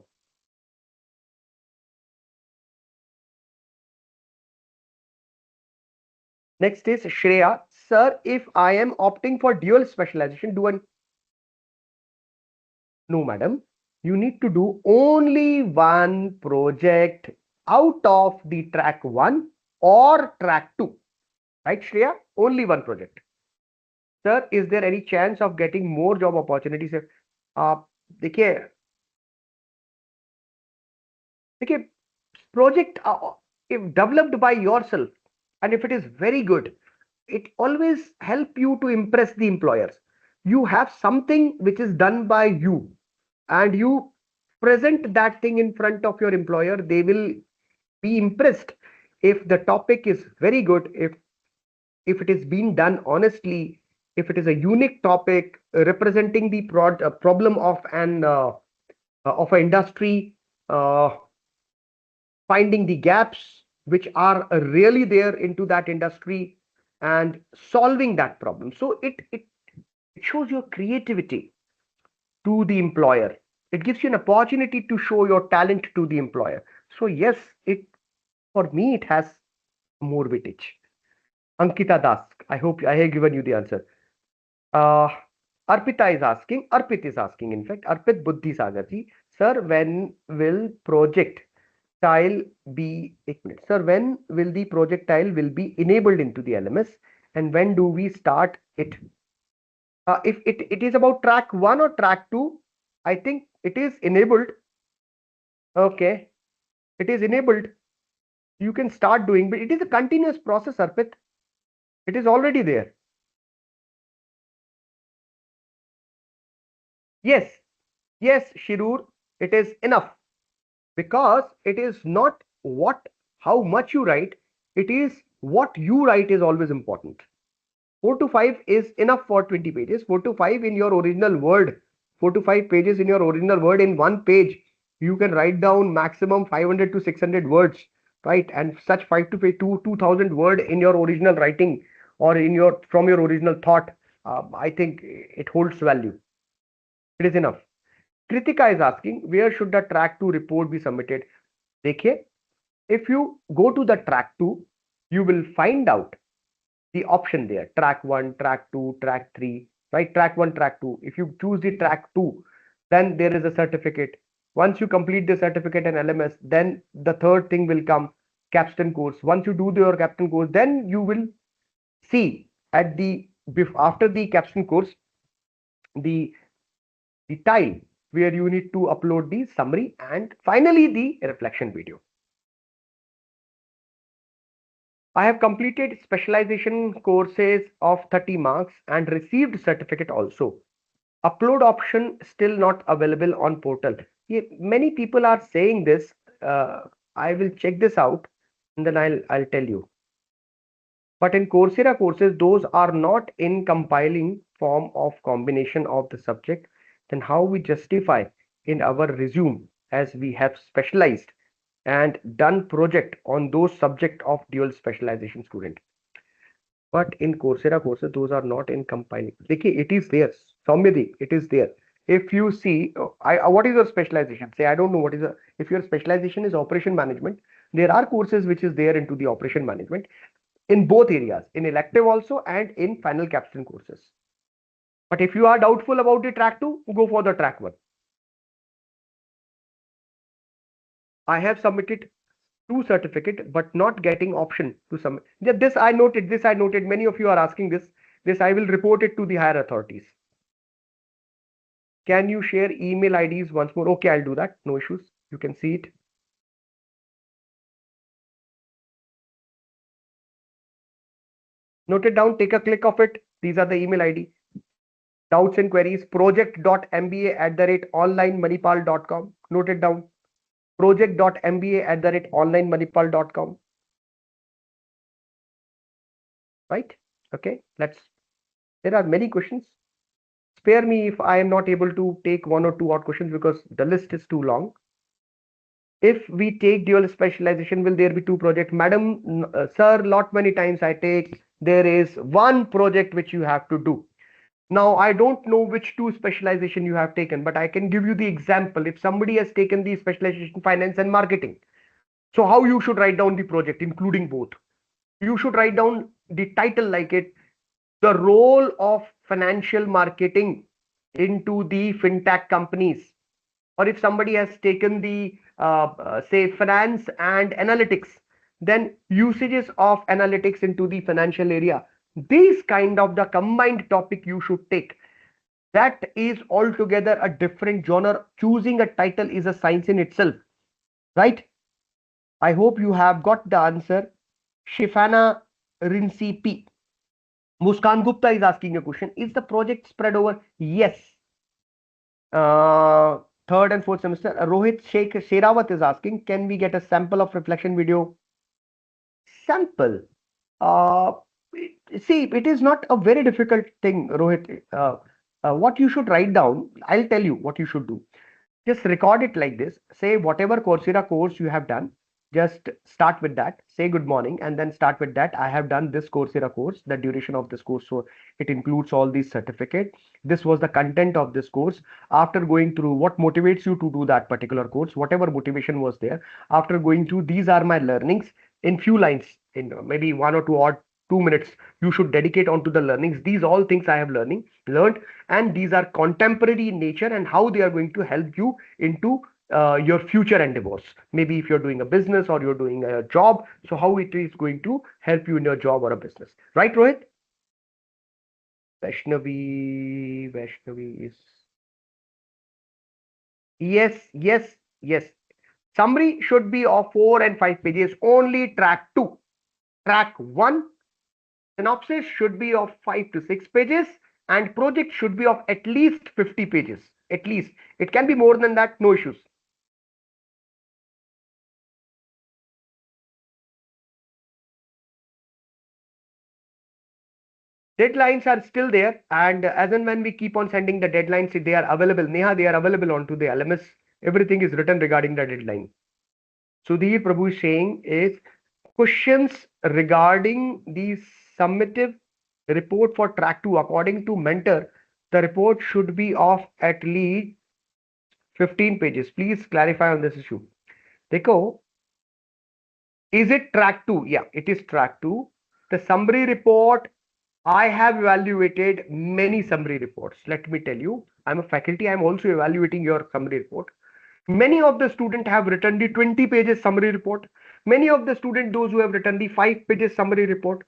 Next is Shreya. Sir, if I am opting for dual specialization, do I? No, madam. You need to do only one project out of the track 1 or track 2. Right, Shreya? Only one project. Sir, is there any chance of getting more job opportunities? देखिए देखिए project, if developed by yourself, and if it is very good, it always help you to impress the employers. You have something which is done by you, and you present that thing in front of your employer. They will be impressed if the topic is very good, if it is being done honestly, if it is a unique topic representing the problem of an industry, uh, finding the gaps which are really there into that industry, and solving that problem. So it shows your creativity to the employer. It gives you an opportunity to show your talent to the employer. So yes, it, for me, it has more weightage. Ankita Das. I hope I have given you the answer. Uh, Arpita is asking, Arpit is asking, in fact, Arpit Buddhi Sagar ji, sir, when will projectile be, एक minute, sir, when will the projectile will be enabled into the LMS and when do we start it? If it is about track 1 or track 2, I think it is enabled. Okay, it is enabled. You can start doing, but it is a continuous process, Arpit. It is already there. Yes, yes, Shirur, it is enough because it is not how much you write, it is what you write is always important. 4 to 5 is enough for 20 pages. 4 to 5 in your original word, 4 to 5 pages in your original word in one page. You can write down maximum 500 to 600 words, right? And such 5 to 2,000 word in your original writing or in your from your original thought. I think it holds value. It is enough. Kritika is asking, where should the track 2 report be submitted? देखिए, if you go to the track 2, you will find out the option there, track 1, track 2, track 3, right? Track 1, track 2. If you choose the track 2, then there is a certificate. Once you complete the certificate and LMS, then the third thing will come, capstone course. Once you do your capstone course, then you will see at the after the capstone course the tile where you need to upload the summary and finally the reflection video. I have completed specialization courses of 30 marks and received certificate also. Upload option still not available on portal. Yeah, many people are saying this. I will check this out and then I'll tell you. But in Coursera courses, those are not in compiling form of combination of the subject. Then how we justify in our resume as we have specialized and done project on those subject of dual specialization student. But in Coursera courses, those are not in compiling. देखिए, it is there. Soumyadi, it is there. If you see, what is your specialization? Say, I don't know what is a, if your specialization is operation management, there are courses which is there into the operation management in both areas, in elective also and in final capstone courses. But if you are doubtful about the track 2, go for the track 1. I have submitted 2 certificate but not getting option to submit. This I noted, many of you are asking this I will report it to the higher authorities. Can you share email IDs once more? Okay, I'll do that, no issues. You can see it. Note it down, take a click of it. These are the email ID. Doubts and queries, project.mba@onlinemanipal.com. Note it down, project.mba@onlinemanipal.com. Right? Okay, there are many questions. Spare me if I am not able to take 1 or 2 odd questions because the list is too long. If we take dual specialization, will there be 2 projects? Madam, sir, lot many times I take, there is 1 project which you have to do. Now, I don't know which 2 specialization you have taken, but I can give you the example. If somebody has taken the specialization finance and marketing, so how you should write down the project, including both? You should write down the title like it, the role of financial marketing into the fintech companies. Or if somebody has taken the say finance and analytics, then usages of analytics into the financial area. These kind of the combined topic you should take. That is altogether a different genre. Choosing a title is a science in itself, right? I hope you have got the answer. Shifana Rinsi P. Muskan Gupta is asking a question. Is the project spread over? Yes. Third and fourth semester. Rohit Sheikh Sherawat is asking, can we get a sample of reflection video? Sample. Uh, See, it is not a very difficult thing, Rohit. What you should write down, I'll tell you what you should do. Just record it like this. Say whatever Coursera course you have done, just start with that. Say good morning and then start with that. I have done this Coursera course, the duration of this course. So it includes all these certificate. This was the content of this course. After going through what motivates you to do that particular course, whatever motivation was there, after going through, these are my learnings in few lines, in maybe 1 or 2 odd 2 minutes you should dedicate onto the learnings. These all things I have learned, and these are contemporary in nature and how they are going to help you into your future endeavors. Maybe if you're doing a business or you're doing a job, so how it is going to help you in your job or a business. Right, Rohit? Vaishnavi is yes, yes, yes. Summary should be of 4 and 5 pages. Only track 2. Track 1, synopsis should be of 5 to 6 pages, and project should be of at least 50 pages. At least. It can be more than that, no issues. Deadlines are still there, and as and when we keep on sending the deadlines, they are available. Neha, they are available onto the LMS. Everything is written regarding the deadline. Sudhir Prabhu is saying is questions regarding the summative report for track 2. According to mentor, the report should be of at least 15 pages. Please clarify on this issue. Dekho, is it track 2? Yeah, it is track 2. The summary report, I have evaluated many summary reports. Let me tell you, I'm a faculty. I'm also evaluating your summary report. Many of the students have written the 20 pages summary report. Many of the students, those who have written the 5 pages summary report,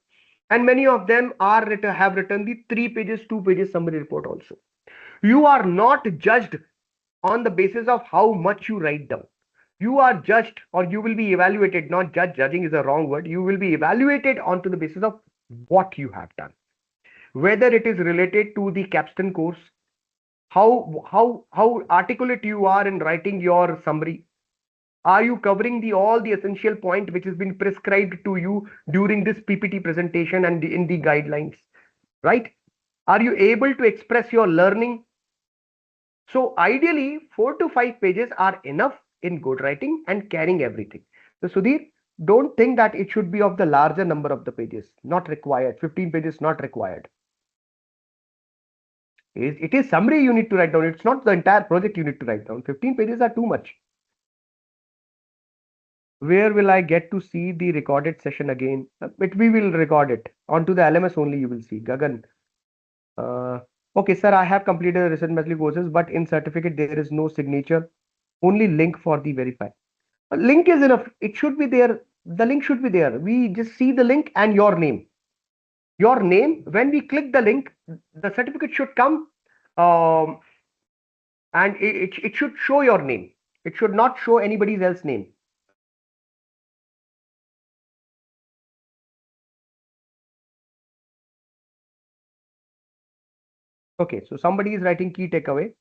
and many of them have written the 3 pages, 2 pages summary report also. You are not judged on the basis of how much you write down. You are judged, or you will be evaluated, not judged, judging is a wrong word. You will be evaluated onto the basis of what you have done. Whether it is related to the capstone course, how articulate you are in writing your summary. Are you covering all the essential point which has been prescribed to you during this PPT presentation and in the guidelines, right? Are you able to express your learning? So ideally, 4 to 5 pages are enough in good writing and carrying everything. So Sudhir, don't think that it should be of the larger number of the pages. Not required. 15 pages not required. It is summary you need to write down. It's not the entire project you need to write down. 15 pages are too much. Where will I get to see the recorded session again? We will record it. Onto the LMS only you will see. Gagan. Okay, sir, I have completed the recent monthly courses, but in certificate there is no signature, only link for the verify. A link is enough. It should be there. The link should be there. We just see the link and your name. Your name, when we click the link, the certificate should come um, and it should show your name. It should not show anybody's else name. Okay, so somebody is writing key takeaway.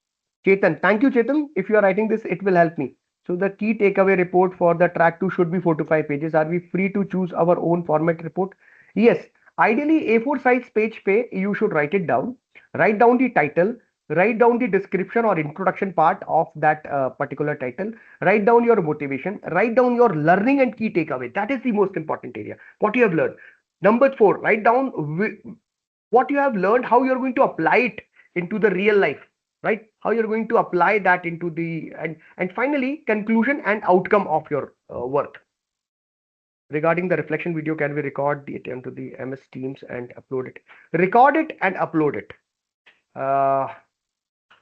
Chetan, thank you, Chetan. If you are writing this, it will help me. So the key takeaway report for the track 2 should be 4 to 5 pages. Are we free to choose our own format report? Yes. Ideally, A4 size page pay, you should write it down. Write down the title. Write down the description or introduction part of that particular title. Write down your motivation. Write down your learning and key takeaway. That is the most important area. What you have learned. Number 4, write down what you have learned, how you're going to apply it into the real life, right? How you're going to apply that into the and finally conclusion and outcome of your work. Regarding the reflection video, can we record it into the MS Teams and upload it? Record it and upload it.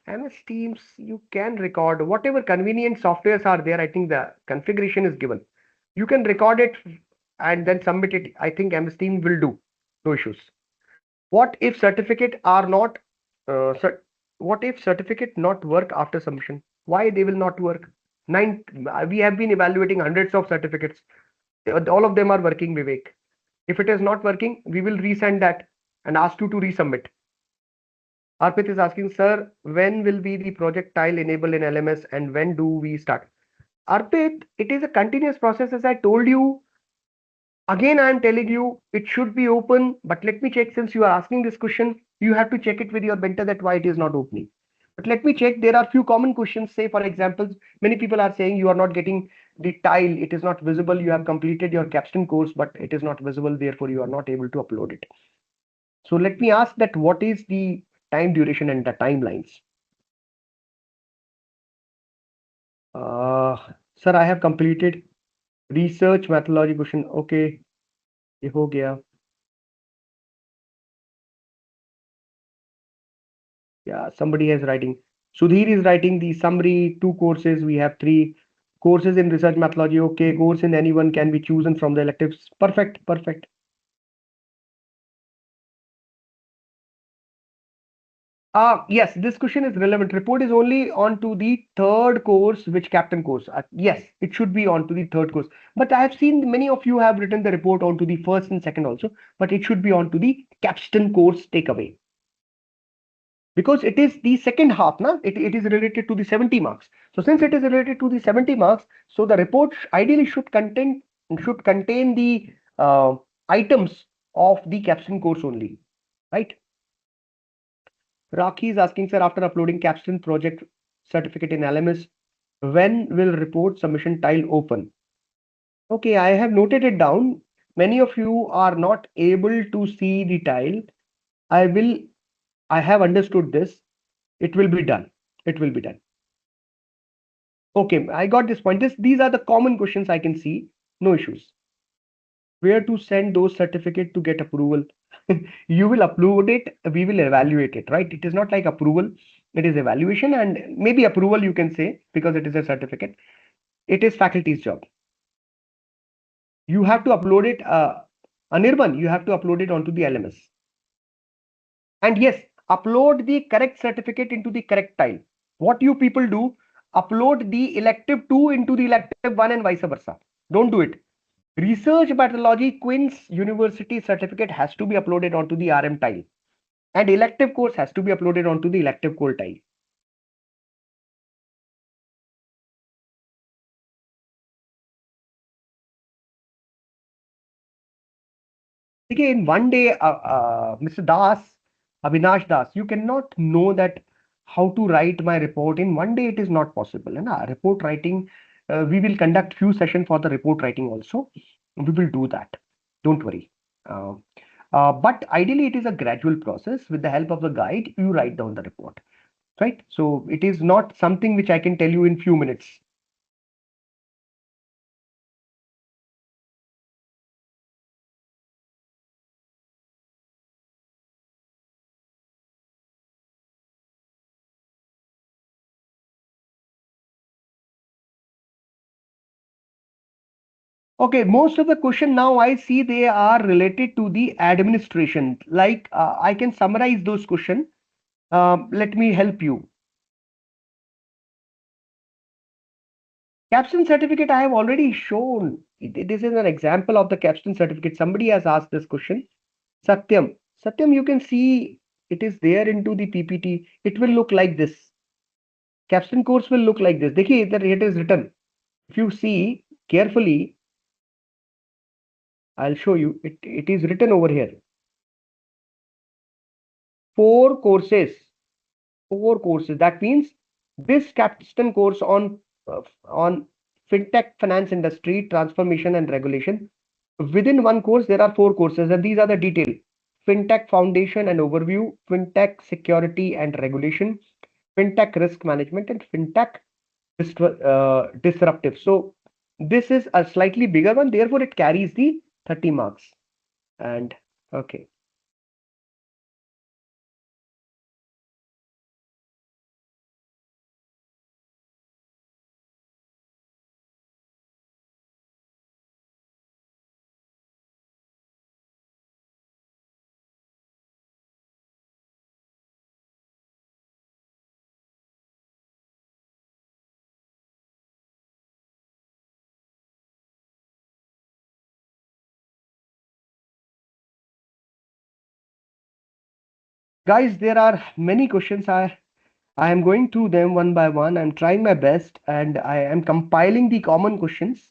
MS Teams, you can record whatever convenient softwares are there. I think the configuration is given. You can record it and then submit it. I think MS Teams will do. No issues. What if certificate are not what if certificate not work after submission? Why they will not work? We have been evaluating hundreds of certificates. All of them are working, Vivek. If it is not working, we will resend that and ask you to resubmit. Arpit is asking, sir, when will be the projectile enabled in LMS and when do we start? Arpit, it is a continuous process, as I told you. Again, I am telling you, it should be open, but let me check. Since you are asking this question, you have to check it with your mentor that why it is not opening. But let me check. There are few common questions. Say, for example, many people are saying you are not getting the tile. It is not visible. You have completed your capstone course, but it is not visible. Therefore, you are not able to upload it. So let me ask that what is the time duration and the timelines? Sir, I have completed research methodology question. Okay, ये हो गया. Yeah, somebody is writing. Sudhir is writing the summary, two courses. We have three courses in research methodology. Okay, course in anyone can be chosen from the electives. Perfect, perfect. Yes, this question is relevant. Report is only on to the third course, which captain course. Yes, it should be on to the third course. But I have seen many of you have written the report onto the first and second also, but it should be on to the capstone course takeaway. Because it is the second half, na? It is related to the 70 marks. So since it is related to the 70 marks, so the report ideally should contain the items of the capstone course only, right? Raki is asking, sir, after uploading capstone project certificate in LMS, when will report submission tile open? Okay, I have noted it down. Many of you are not able to see the tile. I will, I have understood this. It will be done. It will be done. Okay, I got this point. These are the common questions I can see. No issues. Where to send those certificate to get approval? You will upload it, we will evaluate it, right? It is not like approval, it is evaluation and maybe approval you can say because it is a certificate. It is faculty's job. You have to upload it, Anirban, you have to upload it onto the LMS. And yes, upload the correct certificate into the correct tile. What you people do, upload the elective 2 into the elective 1 and vice versa. Don't do it. Research methodology Queen's University certificate has to be uploaded onto the RM tile. And elective course has to be uploaded onto the elective core tile. Okay, in one day, Mr. Das, Avinash Das, you cannot know that how to write my report in one day. It is not possible. And report writing, we will conduct few sessions for the report writing also. We will do that. Don't worry. Uh, but ideally, it is a gradual process. With the help of the guide, you write down the report, right? So it is not something which I can tell you in few minutes. Okay, most of the question now I see they are related to the administration. Like I can summarize those questions. Let me help you. Capstone certificate I have already shown. This is an example of the capstone certificate. Somebody has asked this question. Satyam. Satyam, you can see it is there into the PPT. It will look like this. Capstone course will look like this. देखिए इधर it is written. If you see carefully, I'll show you. It is written over here. Four courses. Four courses. That means this capstone course on fintech, finance industry, transformation and regulation. Within one course, there are four courses, and these are the detail: fintech foundation and overview, fintech security and regulation, fintech risk management, and fintech disruptive. So this is a slightly bigger one. Therefore, it carries the 30 marks. And okay. Guys, there are many questions. I am going through them one by one. I'm trying my best and I am compiling the common questions.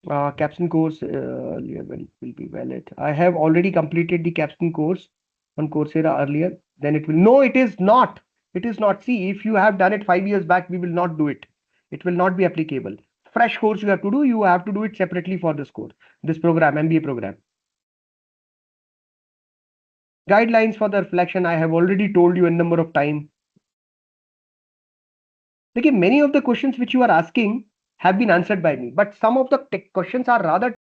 Capstone course earlier will be valid. I have already completed the capstone course on Coursera earlier. Then it will. No, it is not. It is not. See, if you have done it 5 years back, we will not do it. It will not be applicable. Fresh course you have to do. You have to do it separately for this course, this program, MBA program. Guidelines for the reflection. I have already told you a number of times. Many of the questions which you are asking have been answered by me, but some of the questions are rather